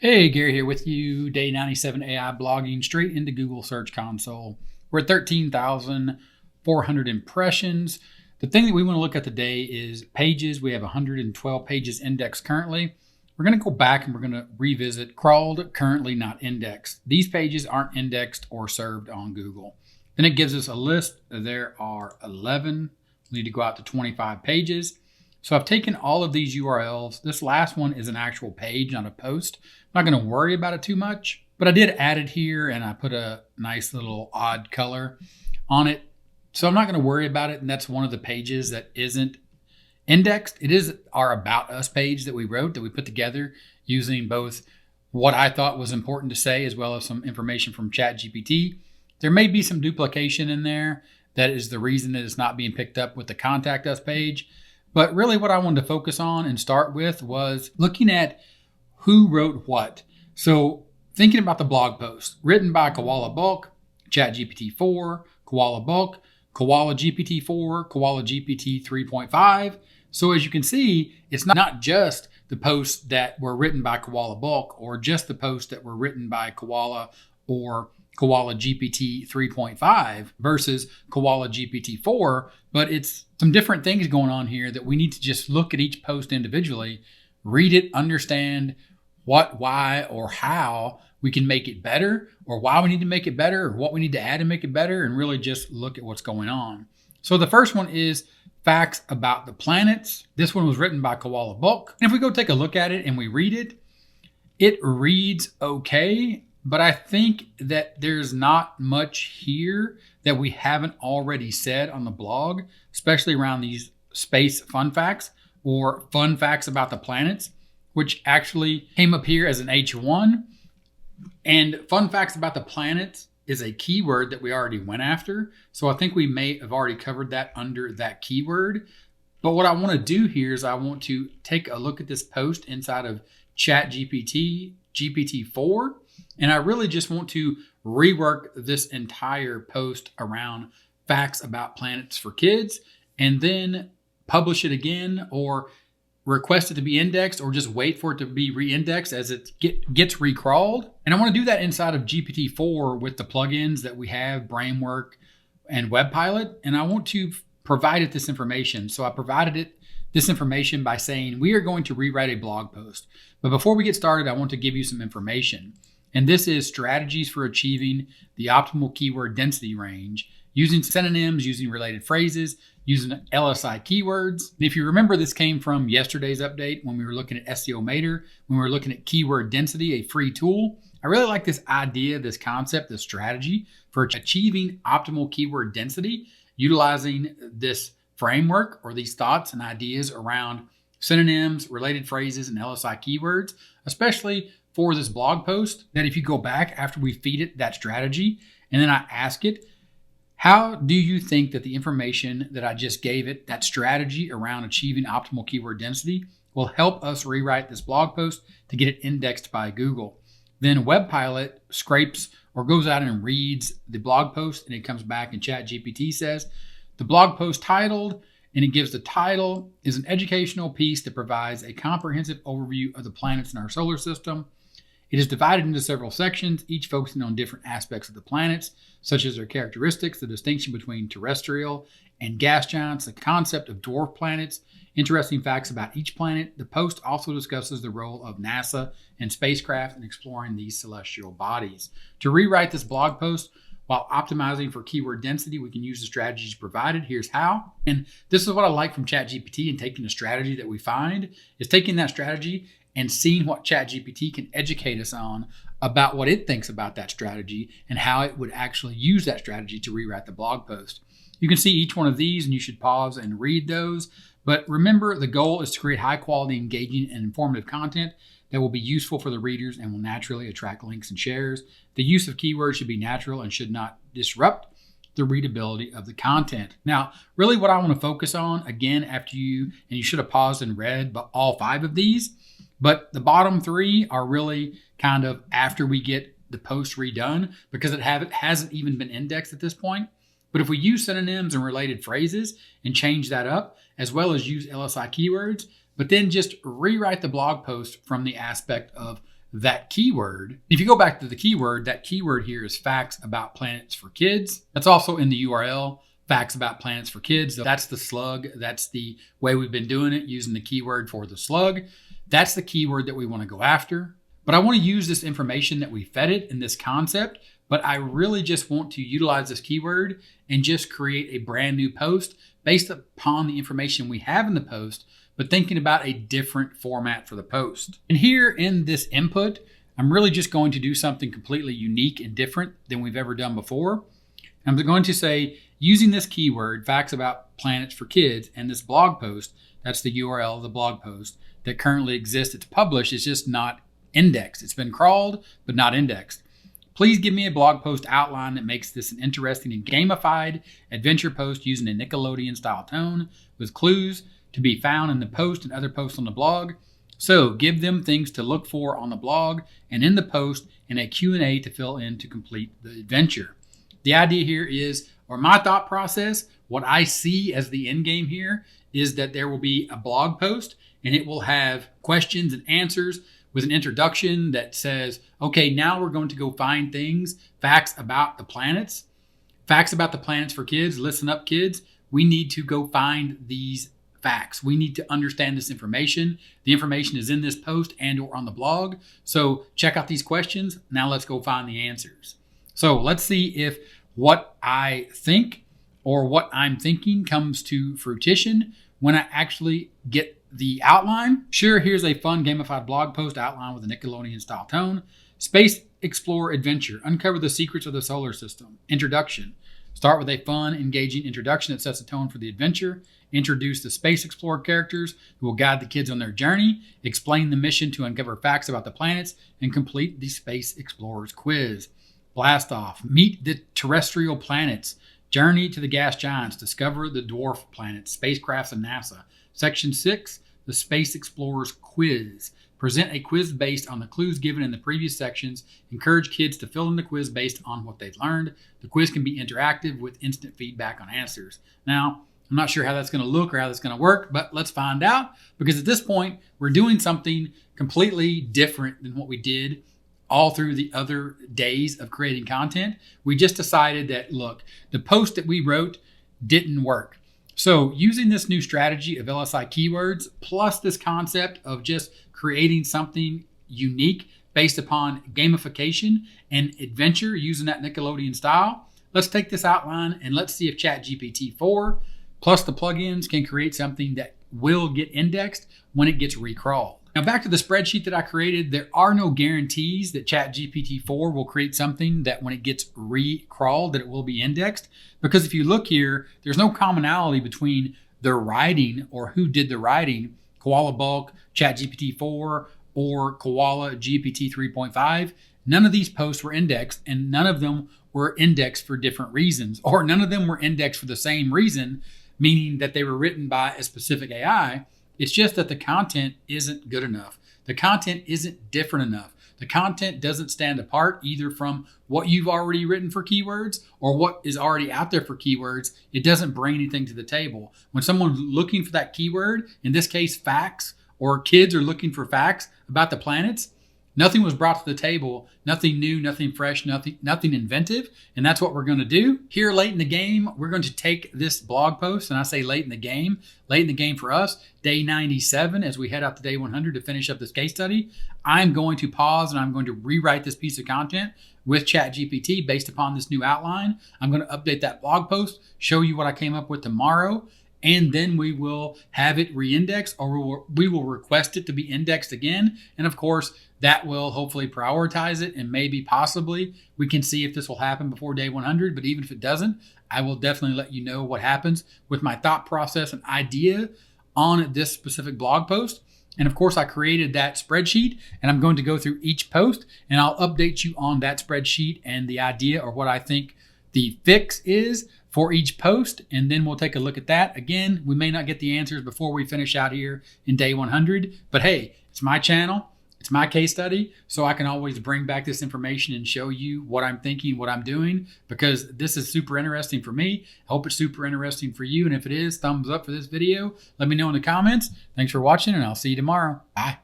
Hey, Gary here with you. Day 97 AI blogging straight into Google Search Console. We're at 13,400 impressions. The thing that we want to look at today is pages. We have 112 pages indexed currently. We're going to go back and we're going to revisit crawled, currently not indexed. These pages aren't indexed or served on Google. Then it gives us a list. There are 11. We need to go out to 25 pages. So I've taken all of these URLs. This last one is an actual page, not a post. I'm not going to worry about it too much, but I did add it here and I put a nice little odd color on it. So I'm not going to worry about it. And that's one of the pages that isn't indexed. It is our About Us page that we wrote, that we put together using both what I thought was important to say as well as some information from ChatGPT. There may be some duplication in there. That is the reason that it's not being picked up with the Contact Us page. But really what I wanted to focus on and start with was looking at who wrote what. So thinking about the blog post written by Koala Bulk, ChatGPT-4, Koala Bulk, Koala GPT-4, Koala GPT 3.5. So as you can see, it's not just the posts that were written by Koala Bulk or just the posts that were written by Koala or Koala GPT 3.5 versus Koala GPT-4, but it's some different things going on here that we need to just look at each post individually, read it, understand what, why, or how we can make it better, or why we need to make it better, or what we need to add to make it better, and really just look at what's going on. So the first one is facts about the planets. This one was written by Koala Bulk. And if we go take a look at it and we read it, it reads okay. But I think that there's not much here that we haven't already said on the blog, especially around these space fun facts or fun facts about the planets, which actually came up here as an H1. And fun facts about the planets is a keyword that we already went after. So I think we may have already covered that under that keyword. But what I want to do here is I want to take a look at this post inside of ChatGPT, GPT-4. And I really just want to rework this entire post around facts about planets for kids and then publish it again or request it to be indexed or just wait for it to be re-indexed as it gets recrawled. And I want to do that inside of GPT-4 with the plugins that we have, Brainwork and WebPilot. And I want to provide it this information. So I provided it this information by saying we are going to rewrite a blog post. But before we get started, I want to give you some information. And this is strategies for achieving the optimal keyword density range using synonyms, using related phrases, using LSI keywords. And if you remember, this came from yesterday's update when we were looking at SEO Mater, when we were looking at keyword density, a free tool. I really like this idea, this concept, this strategy for achieving optimal keyword density, utilizing this framework or these thoughts and ideas around synonyms, related phrases, and LSI keywords, especially for this blog post, that if you go back after we feed it that strategy, and then I ask it, how do you think that the information that I just gave it, that strategy around achieving optimal keyword density, will help us rewrite this blog post to get it indexed by Google? Then WebPilot scrapes or goes out and reads the blog post, and it comes back and ChatGPT says, the blog post titled, and it gives the title, is an educational piece that provides a comprehensive overview of the planets in our solar system. It is divided into several sections, each focusing on different aspects of the planets, such as their characteristics, the distinction between terrestrial and gas giants, the concept of dwarf planets, interesting facts about each planet. The post also discusses the role of NASA and spacecraft in exploring these celestial bodies. To rewrite this blog post while optimizing for keyword density, we can use the strategies provided. Here's how. And this is what I like from ChatGPT and taking the strategy that we find, is taking that strategy and seeing what ChatGPT can educate us on about what it thinks about that strategy and how it would actually use that strategy to rewrite the blog post. You can see each one of these and you should pause and read those. But remember, the goal is to create high quality, engaging, and informative content that will be useful for the readers and will naturally attract links and shares. The use of keywords should be natural and should not disrupt the readability of the content. Now, really what I want to focus on, again, after you should have paused and read but all 5 of these, but the bottom 3 are really kind of after we get the post redone because it hasn't even been indexed at this point. But if we use synonyms and related phrases and change that up, as well as use LSI keywords, but then just rewrite the blog post from the aspect of that keyword. If you go back to the keyword, that keyword here is facts about planets for kids. That's also in the URL, facts about planets for kids. That's the slug. That's the way we've been doing it, using the keyword for the slug. That's the keyword that we want to go after. But I want to use this information that we fed it in this concept, but I really just want to utilize this keyword and just create a brand new post based upon the information we have in the post, but thinking about a different format for the post. And here in this input, I'm really just going to do something completely unique and different than we've ever done before. I'm going to say, using this keyword, facts about planets for kids, and this blog post, that's the URL of the blog post that currently exists. It's published, it's just not indexed. It's been crawled, but not indexed. Please give me a blog post outline that makes this an interesting and gamified adventure post using a Nickelodeon style tone with clues to be found in the post and other posts on the blog. So give them things to look for on the blog and in the post, and a Q&A to fill in to complete the adventure. The idea here is, or my thought process, what I see as the end game here is that there will be a blog post and it will have questions and answers with an introduction that says, okay, now we're going to go find things, facts about the planets. Facts about the planets for kids. Listen up, kids. We need to go find these facts. We need to understand this information. The information is in this post and or on the blog. So check out these questions. Now let's go find the answers. So let's see if what I think or what I'm thinking comes to fruition when I actually get the outline. Sure, here's a fun gamified blog post outline with a Nickelodeon style tone. Space Explore Adventure. Uncover the secrets of the solar system. Introduction. Start with a fun, engaging introduction that sets the tone for the adventure. Introduce the Space Explorer characters who will guide the kids on their journey. Explain the mission to uncover facts about the planets and complete the Space Explorers quiz. Blast off. Meet the terrestrial planets. Journey to the gas giants. Discover the dwarf planets. Spacecrafts and NASA. Section 6, the Space Explorers quiz. Present a quiz based on the clues given in the previous sections. Encourage kids to fill in the quiz based on what they've learned. The quiz can be interactive with instant feedback on answers. Now, I'm not sure how that's going to look or how that's going to work, but let's find out, because at this point, we're doing something completely different than what we did all through the other days of creating content. We just decided that, look, the post that we wrote didn't work. So using this new strategy of LSI keywords, plus this concept of just creating something unique based upon gamification and adventure using that Nickelodeon style, let's take this outline and let's see if ChatGPT 4 plus the plugins can create something that will get indexed when it gets recrawled. Now back to the spreadsheet that I created, there are no guarantees that ChatGPT 4 will create something that when it gets recrawled that it will be indexed. Because if you look here, there's no commonality between the writing or who did the writing, Koala Bulk, ChatGPT 4, or Koala GPT 3.5. None of these posts were indexed, and none of them were indexed for different reasons, or none of them were indexed for the same reason, meaning that they were written by a specific AI. It's just that the content isn't good enough. The content isn't different enough. The content doesn't stand apart either from what you've already written for keywords or what is already out there for keywords. It doesn't bring anything to the table. When someone's looking for that keyword, in this case, facts, or kids are looking for facts about the planets, nothing was brought to the table, nothing new, nothing fresh, nothing inventive. And that's what we're going to do. Here late in the game, we're going to take this blog post, and I say late in the game for us, day 97, as we head out to day 100 to finish up this case study. I'm going to pause and I'm going to rewrite this piece of content with ChatGPT based upon this new outline. I'm going to update that blog post, show you what I came up with tomorrow, and then we will have it re-indexed, or we will request it to be indexed again. And of course, that will hopefully prioritize it, and maybe possibly we can see if this will happen before day 100. But even if it doesn't, I will definitely let you know what happens with my thought process and idea on this specific blog post. And of course, I created that spreadsheet, and I'm going to go through each post and I'll update you on that spreadsheet and the idea, or what I think the fix is for each post. And then we'll take a look at that. Again, we may not get the answers before we finish out here in day 100, but hey, it's my channel. It's my case study, so I can always bring back this information and show you what I'm thinking, what I'm doing, because this is super interesting for me. I hope it's super interesting for you. And if it is, thumbs up for this video. Let me know in the comments. Thanks for watching, and I'll see you tomorrow. Bye.